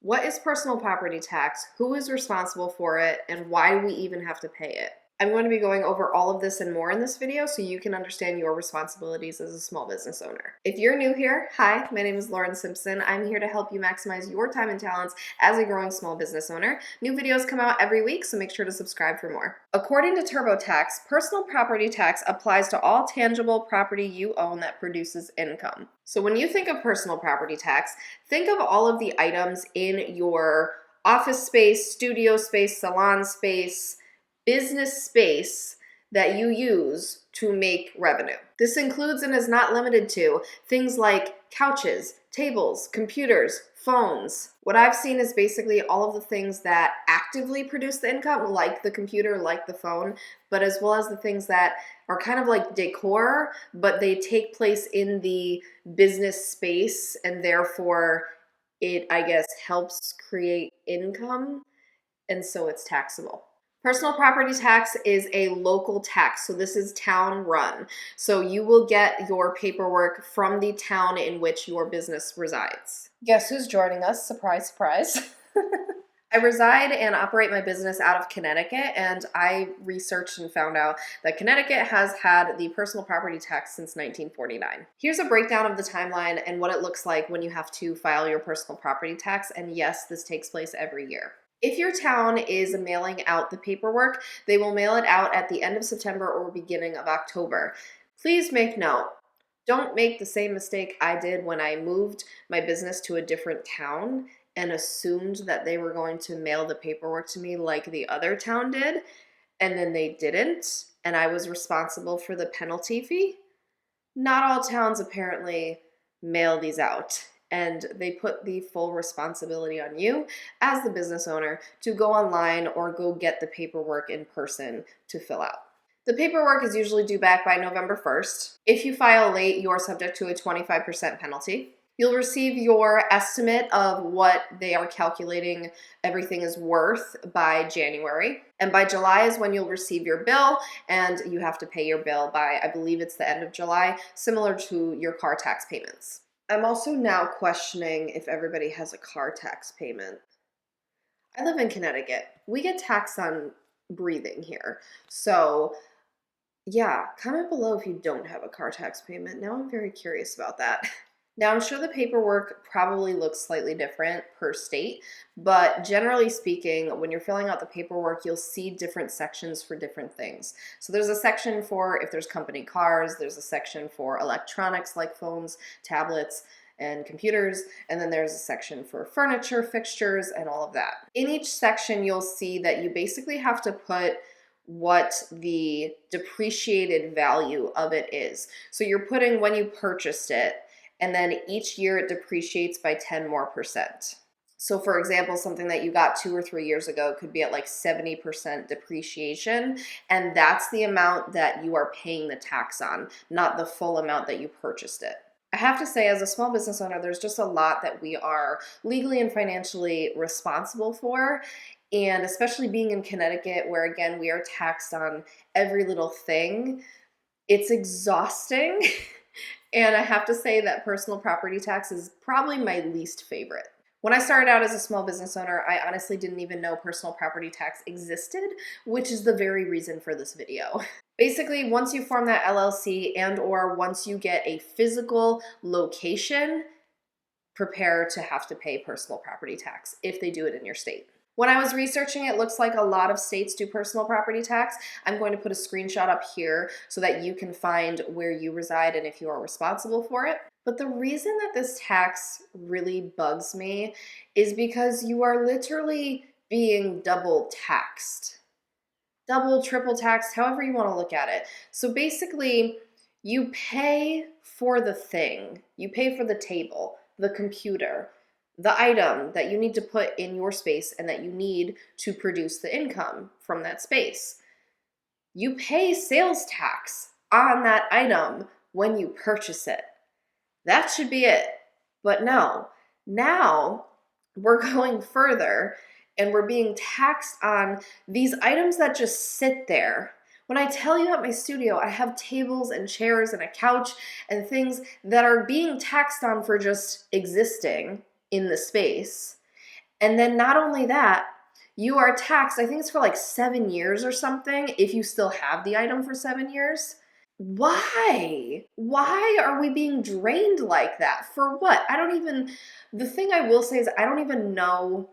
What is personal property tax? Who is responsible for it? And why do we even have to pay it? I'm going to be going over all of this and more in this video so you can understand your responsibilities as a small business owner. If you're new here, hi, my name is Simpson. I'm here to help you maximize your time and talents as a growing small business owner. New videos come out every week, so make sure to subscribe for more. According to TurboTax, personal property tax applies to all tangible property you own that produces income. So when you think of personal property tax, think of all of the items in your office space, studio space, salon space, business space that you use to make revenue. This includes and is not limited to things like couches, tables, computers, phones. What I've seen is basically all of the things that actively produce the income, like the computer, like the phone, but as well as the things that are kind of like decor, but they take place in the business space and therefore it, I guess, helps create income, and so it's taxable. Personal property tax is a local tax, so this is town run. So you will get your paperwork from the town in which your business resides. Guess who's joining us? Surprise, surprise. I reside and operate my business out of Connecticut, and I researched and found out that Connecticut has had the personal property tax since 1949. Here's a breakdown of the timeline and what it looks like when you have to file your personal property tax, and yes, this takes place every year. If your town is mailing out the paperwork, they will mail it out at the end of September or beginning of October. Please make note, don't make the same mistake I did when I moved my business to a different town and assumed that they were going to mail the paperwork to me like the other town did, and then they didn't, and I was responsible for the penalty fee. Not all towns apparently mail these out, and they put the full responsibility on you as the business owner to go online or go get the paperwork in person to fill out. The paperwork is usually due back by November 1st. If you file late, you are subject to a 25% penalty. You'll receive your estimate of what they are calculating everything is worth by January. And by July is when you'll receive your bill, and you have to pay your bill by, I believe it's the end of July, similar to your car tax payments. I'm also now questioning if everybody has a car tax payment. I live in Connecticut. We get taxed on breathing here. So yeah, comment below if you don't have a car tax payment. Now I'm very curious about that. Now, I'm sure the paperwork probably looks slightly different per state, but generally speaking, when you're filling out the paperwork, you'll see different sections for different things. So there's a section for if there's company cars, there's a section for electronics like phones, tablets, and computers, and then there's a section for furniture, fixtures, and all of that. In each section, you'll see that you basically have to put what the depreciated value of it is. So you're putting when you purchased it, and then each year it depreciates by 10% more. So for example, something that you got 2 or 3 years ago could be at like 70% depreciation, and that's the amount that you are paying the tax on, not the full amount that you purchased it. I have to say, as a small business owner, there's just a lot that we are legally and financially responsible for, and especially being in Connecticut, where again, we are taxed on every little thing, it's exhausting. And I have to say that personal property tax is probably my least favorite. When I started out as a small business owner, I honestly didn't even know personal property tax existed, which is the very reason for this video. Basically, once you form that LLC and or once you get a physical location, prepare to have to pay personal property tax if they do it in your state. When I was researching, it looks like a lot of states do personal property tax. I'm going to put a screenshot up here so that you can find where you reside and if you are responsible for it. But the reason that this tax really bugs me is because you are literally being double taxed. Double, triple taxed, however you want to look at it. So basically, you pay for the thing. You pay for the table, the computer, the item that you need to put in your space and that you need to produce the income from that space. You pay sales tax on that item when you purchase it. That should be it. But no, now we're going further and we're being taxed on these items that just sit there. When I tell you at my studio, I have tables and chairs and a couch and things that are being taxed on for just existing in the space. And then not only that, you are taxed, I think it's for like 7 years or something, if you still have the item for 7 years. Why? Why are we being drained like that? For what? The thing I will say is I don't even know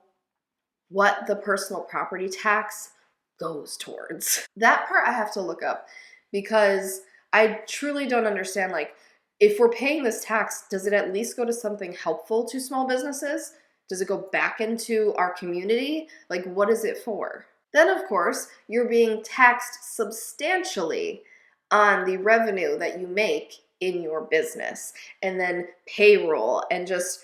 what the personal property tax goes towards. That part I have to look up because I truly don't understand. Like, if we're paying this tax, does it at least go to something helpful to small businesses? Does it go back into our community? Like, what is it for? Then, of course, you're being taxed substantially on the revenue that you make in your business, and then payroll, and just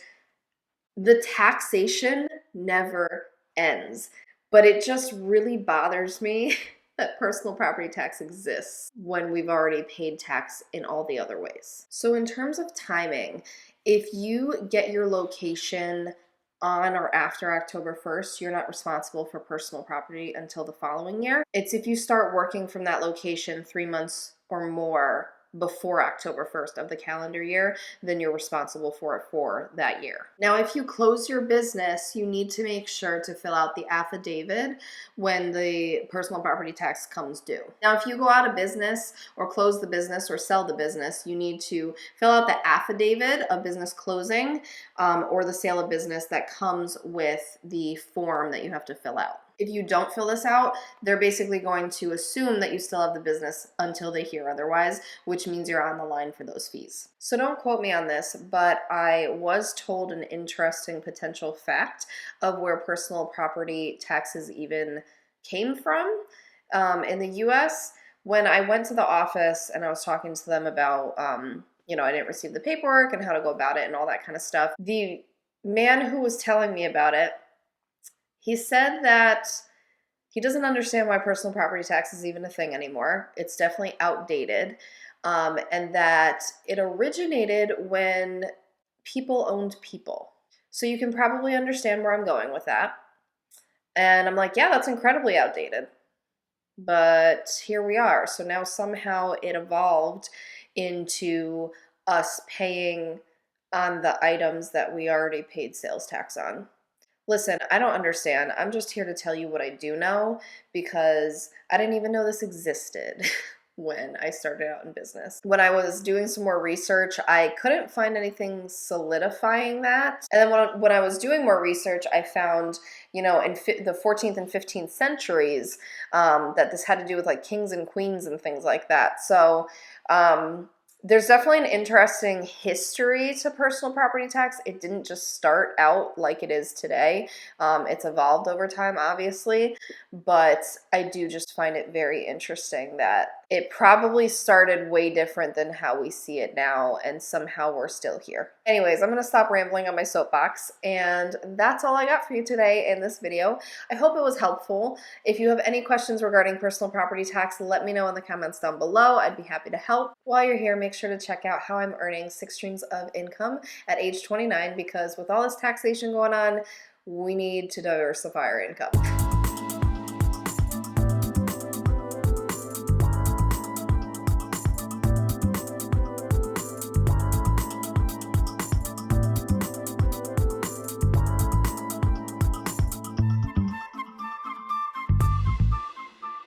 the taxation never ends. But it just really bothers me that personal property tax exists when we've already paid tax in all the other ways. So in terms of timing, if you get your location on or after October 1st, you're not responsible for personal property until the following year. It's if you start working from that location 3 months or more before October 1st of the calendar year, then you're responsible for it for that year. Now, if you close your business, you need to make sure to fill out the affidavit when the personal property tax comes due. Now, if you go out of business or close the business or sell the business, you need to fill out the affidavit of business closing or the sale of business that comes with the form that you have to fill out. If you don't fill this out, they're basically going to assume that you still have the business until they hear otherwise, which means you're on the line for those fees. So don't quote me on this, but I was told an interesting potential fact of where personal property taxes even came from in the US. When I went to the office and I was talking to them about, I didn't receive the paperwork and how to go about it and all that kind of stuff, the man who was telling me about it, he said that he doesn't understand why personal property tax is even a thing anymore. It's definitely outdated, and that it originated when people owned people. So you can probably understand where I'm going with that. And I'm like, yeah, that's incredibly outdated. But here we are. So now somehow it evolved into us paying on the items that we already paid sales tax on. Listen, I don't understand. I'm just here to tell you what I do know because I didn't even know this existed when I started out in business. When I was doing some more research, I couldn't find anything solidifying that. And then when I was doing more research, I found, in the 14th and 15th centuries, that this had to do with like kings and queens and things like that. So, there's definitely an interesting history to personal property tax. It didn't just start out like it is today. It's evolved over time, obviously, but I do just find it very interesting that it probably started way different than how we see it now, and somehow we're still here. Anyways, I'm going to stop rambling on my soapbox, and that's all I got for you today in this video. I hope it was helpful. If you have any questions regarding personal property tax, let me know in the comments down below. I'd be happy to help. While you're here, make sure to check out how I'm earning 6 streams of income at age 29, because with all this taxation going on, we need to diversify our income.